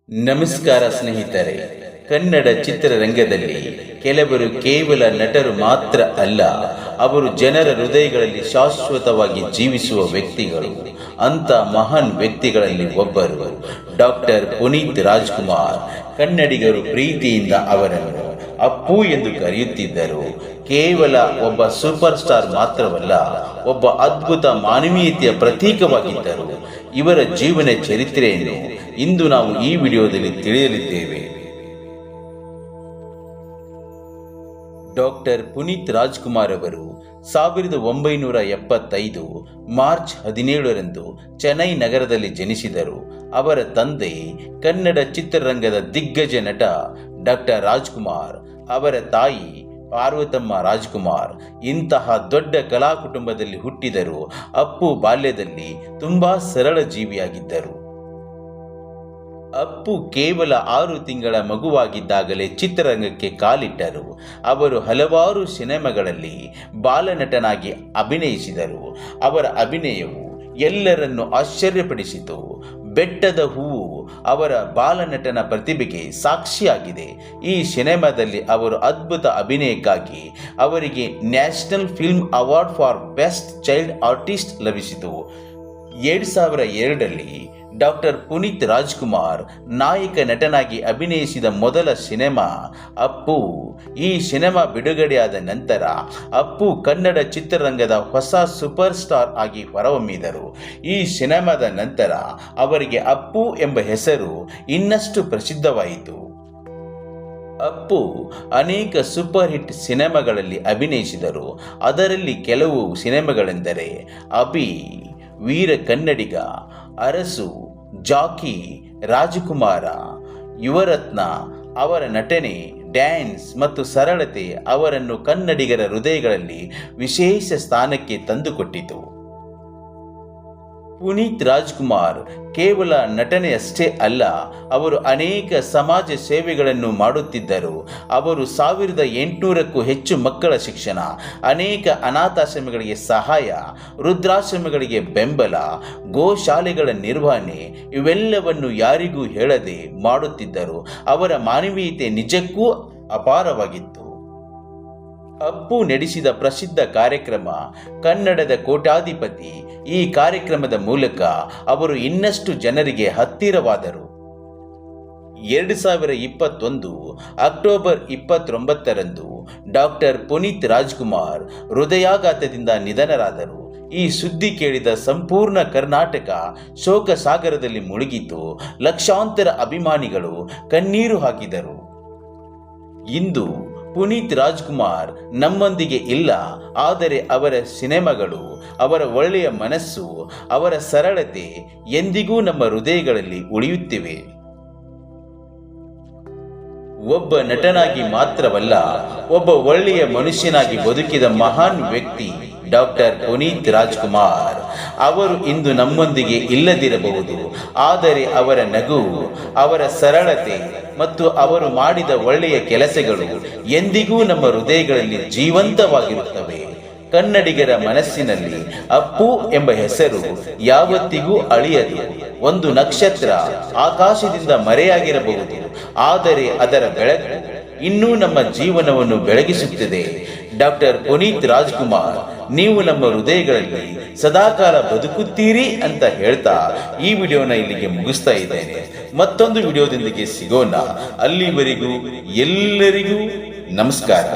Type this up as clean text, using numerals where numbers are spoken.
ನಮಸ್ಕಾರ ಸ್ನೇಹಿತರೆ. ಕನ್ನಡ ಚಿತ್ರರಂಗದಲ್ಲಿ ಕೆಲವರು ಕೇವಲ ನಟರು ಮಾತ್ರ ಅಲ್ಲ, ಅವರು ಜನರ ಹೃದಯಗಳಲ್ಲಿ ಶಾಶ್ವತವಾಗಿ ಜೀವಿಸುವ ವ್ಯಕ್ತಿಗಳು. ಅಂತ ಮಹಾನ್ ವ್ಯಕ್ತಿಗಳಲ್ಲಿ ಒಬ್ಬರು ಡಾಕ್ಟರ್ ಪುನೀತ್ ರಾಜ್ಕುಮಾರ್. ಕನ್ನಡಿಗರು ಪ್ರೀತಿಯಿಂದ ಅವರನ್ನು ಅಪ್ಪು ಎಂದು ಕರೆಯುತ್ತಿದ್ದರು. ಕೇವಲ ಒಬ್ಬ ಸೂಪರ್ ಸ್ಟಾರ್ ಮಾತ್ರವಲ್ಲ, ಒಬ್ಬ ಅದ್ಭುತ ಮಾನವೀಯತೆಯ ಪ್ರತೀಕವಾಗಿದ್ದರು. ಇವರ ಜೀವನ ಚರಿತ್ರೆಯನ್ನು ಇಂದು ನಾವು ಈ ವಿಡಿಯೋದಲ್ಲಿ ತಿಳಿಯಲಿದ್ದೇವೆ. ಡಾಕ್ಟರ್ ಪುನೀತ್ ರಾಜ್ಕುಮಾರ್ ಅವರು 1975 ಮಾರ್ಚ್ 17ರಂದು ಚೆನ್ನೈ ನಗರದಲ್ಲಿ ಜನಿಸಿದರು. ಅವರ ತಂದೆ ಕನ್ನಡ ಚಿತ್ರರಂಗದ ದಿಗ್ಗಜ ನಟ ಡಾಕ್ಟರ್ ರಾಜ್ಕುಮಾರ್, ಅವರ ತಾಯಿ ಪಾರ್ವತಮ್ಮ ರಾಜ್ಕುಮಾರ್. ಇಂತಹ ದೊಡ್ಡ ಕಲಾ ಕುಟುಂಬದಲ್ಲಿ ಹುಟ್ಟಿದರು. ಅಪ್ಪು ಬಾಲ್ಯದಲ್ಲಿ ತುಂಬಾ ಸರಳ ಜೀವಿಯಾಗಿದ್ದರು. ಅಪ್ಪು ಕೇವಲ 6 ತಿಂಗಳ ಮಗುವಾಗಿದ್ದಾಗಲೇ ಚಿತ್ರರಂಗಕ್ಕೆ ಕಾಲಿಟ್ಟರು. ಅವರು ಹಲವಾರು ಸಿನಿಮಾಗಳಲ್ಲಿ ಬಾಲನಟನಾಗಿ ಅಭಿನಯಿಸಿದರು. ಅವರ ಅಭಿನಯವು ಎಲ್ಲರನ್ನು ಆಶ್ಚರ್ಯಪಡಿಸಿತು. ಬೆಟ್ಟದ ಹೂವು ಅವರ ಬಾಲನಟನ ಪ್ರತಿಭೆಗೆ ಸಾಕ್ಷಿಯಾಗಿದೆ. ಈ ಸಿನಿಮಾದಲ್ಲಿ ಅವರು ಅದ್ಭುತ ಅಭಿನಯಕ್ಕಾಗಿ ಅವರಿಗೆ national film award for best child artist ಲಭಿಸಿತು. 2002ರಲ್ಲಿ ಡಾಕ್ಟರ್ ಪುನೀತ್ ರಾಜ್ಕುಮಾರ್ ನಾಯಕ ನಟನಾಗಿ ಅಭಿನಯಿಸಿದ ಮೊದಲ ಸಿನಿಮಾ ಅಪ್ಪು. ಈ ಸಿನಿಮಾ ಬಿಡುಗಡೆಯಾದ ನಂತರ ಅಪ್ಪು ಕನ್ನಡ ಚಿತ್ರರಂಗದ ಹೊಸ ಸೂಪರ್ ಸ್ಟಾರ್ ಆಗಿ ಹೊರಹೊಮ್ಮಿದರು. ಈ ಸಿನಿಮಾದ ನಂತರ ಅವರಿಗೆ ಅಪ್ಪು ಎಂಬ ಹೆಸರು ಇನ್ನಷ್ಟು ಪ್ರಸಿದ್ಧವಾಯಿತು. ಅಪ್ಪು ಅನೇಕ ಸೂಪರ್ ಹಿಟ್ ಸಿನಿಮಾಗಳಲ್ಲಿ ಅಭಿನಯಿಸಿದರು. ಅದರಲ್ಲಿ ಕೆಲವು ಸಿನಿಮಾಗಳೆಂದರೆ ಅಭಿ, ವೀರ ಕನ್ನಡಿಗ, ಅರಸು, ಜಾಕಿ, ರಾಜಕುಮಾರ, ಯುವರತ್ನ. ಅವರ ನಟನೆ, ಡ್ಯಾನ್ಸ್ ಮತ್ತು ಸರಳತೆ ಅವರನ್ನು ಕನ್ನಡಿಗರ ಹೃದಯಗಳಲ್ಲಿ ವಿಶೇಷ ಸ್ಥಾನಕ್ಕೆ ತಂದುಕೊಟ್ಟಿತು. ಪುನೀತ್ ರಾಜ್ಕುಮಾರ್ ಕೇವಲ ನಟನೆಯಷ್ಟೇ ಅಲ್ಲ, ಅವರು ಅನೇಕ ಸಮಾಜ ಸೇವೆಗಳನ್ನು ಮಾಡುತ್ತಿದ್ದರು. ಅವರು 1800ಕ್ಕೂ ಹೆಚ್ಚು ಮಕ್ಕಳ ಶಿಕ್ಷಣ, ಅನೇಕ ಅನಾಥಾಶ್ರಮಗಳಿಗೆ ಸಹಾಯ, ವೃದ್ಧಾಶ್ರಮಗಳಿಗೆ ಬೆಂಬಲ, ಗೋಶಾಲೆಗಳ ನಿರ್ವಹಣೆ ಇವೆಲ್ಲವನ್ನು ಯಾರಿಗೂ ಹೇಳದೆ ಮಾಡುತ್ತಿದ್ದರು. ಅವರ ಮಾನವೀಯತೆ ನಿಜಕ್ಕೂ ಅಪಾರವಾಗಿತ್ತು. ಅಪ್ಪು ನಡೆಸಿದ ಪ್ರಸಿದ್ಧ ಕಾರ್ಯಕ್ರಮ ಕನ್ನಡದ ಕೋಟ್ಯಾಧಿಪತಿ. ಈ ಕಾರ್ಯಕ್ರಮದ ಮೂಲಕ ಅವರು ಇನ್ನಷ್ಟು ಜನರಿಗೆ ಹತ್ತಿರವಾದರು. 2021 ಅಕ್ಟೋಬರ್ 29ರಂದು ಡಾಕ್ಟರ್ ಪುನೀತ್ ರಾಜ್ಕುಮಾರ್ ಹೃದಯಾಘಾತದಿಂದ ನಿಧನರಾದರು. ಈ ಸುದ್ದಿ ಕೇಳಿದ ಸಂಪೂರ್ಣ ಕರ್ನಾಟಕ ಶೋಕ ಸಾಗರದಲ್ಲಿ ಮುಳುಗಿತು. ಲಕ್ಷಾಂತರ ಅಭಿಮಾನಿಗಳು ಕಣ್ಣೀರು ಹಾಕಿದರು. ಇಂದು ಪುನೀತ್ ರಾಜ್ಕುಮಾರ್ ನಮ್ಮೊಂದಿಗೆ ಇಲ್ಲ, ಆದರೆ ಅವರ ಸಿನಿಮಾಗಳು, ಅವರ ಒಳ್ಳೆಯ ಮನಸ್ಸು, ಅವರ ಸರಳತೆ ಎಂದಿಗೂ ನಮ್ಮ ಹೃದಯಗಳಲ್ಲಿ ಉಳಿಯುತ್ತಿವೆ. ಒಬ್ಬ ನಟನಾಗಿ ಮಾತ್ರವಲ್ಲ, ಒಬ್ಬ ಒಳ್ಳೆಯ ಮನುಷ್ಯನಾಗಿ ಬದುಕಿದ ಮಹಾನ್ ವ್ಯಕ್ತಿ ಡಾಕ್ಟರ್ ಪುನೀತ್ ರಾಜ್ಕುಮಾರ್. ಅವರು ಇಂದು ನಮ್ಮೊಂದಿಗೆ ಇಲ್ಲದಿರಬಹುದು, ಆದರೆ ಅವರ ನಗು, ಅವರ ಸರಳತೆ ಮತ್ತು ಅವರು ಮಾಡಿದ ಒಳ್ಳೆಯ ಕೆಲಸಗಳು ಎಂದಿಗೂ ನಮ್ಮ ಹೃದಯಗಳಲ್ಲಿ ಜೀವಂತವಾಗಿರುತ್ತವೆ. ಕನ್ನಡಿಗರ ಮನಸ್ಸಿನಲ್ಲಿ ಅಪ್ಪು ಎಂಬ ಹೆಸರು ಯಾವತ್ತಿಗೂ ಅಳಿಯದು. ಒಂದು ನಕ್ಷತ್ರ ಆಕಾಶದಿಂದ ಮರೆಯಾಗಿರಬಹುದು, ಆದರೆ ಅದರ ಬೆಳಕು ಇನ್ನೂ ನಮ್ಮ ಜೀವನವನ್ನು ಬೆಳಗಿಸುತ್ತದೆ. ಡಾಕ್ಟರ್ ಪುನೀತ್ ರಾಜ್ಕುಮಾರ್, ನೀವು ನಮ್ಮ ಹೃದಯಗಳಲ್ಲಿ ಸದಾಕಾಲ ಬದುಕುತ್ತೀರಿ ಅಂತ ಹೇಳ್ತಾ ಈ ವಿಡಿಯೋನ ಇಲ್ಲಿಗೆ ಮುಗಿಸ್ತಾ ಇದ್ದೇನೆ. ಮತ್ತೊಂದು ವಿಡಿಯೋದೊಂದಿಗೆ ಸಿಗೋಣ. ಅಲ್ಲಿವರೆಗೂ ಎಲ್ಲರಿಗೂ ನಮಸ್ಕಾರ.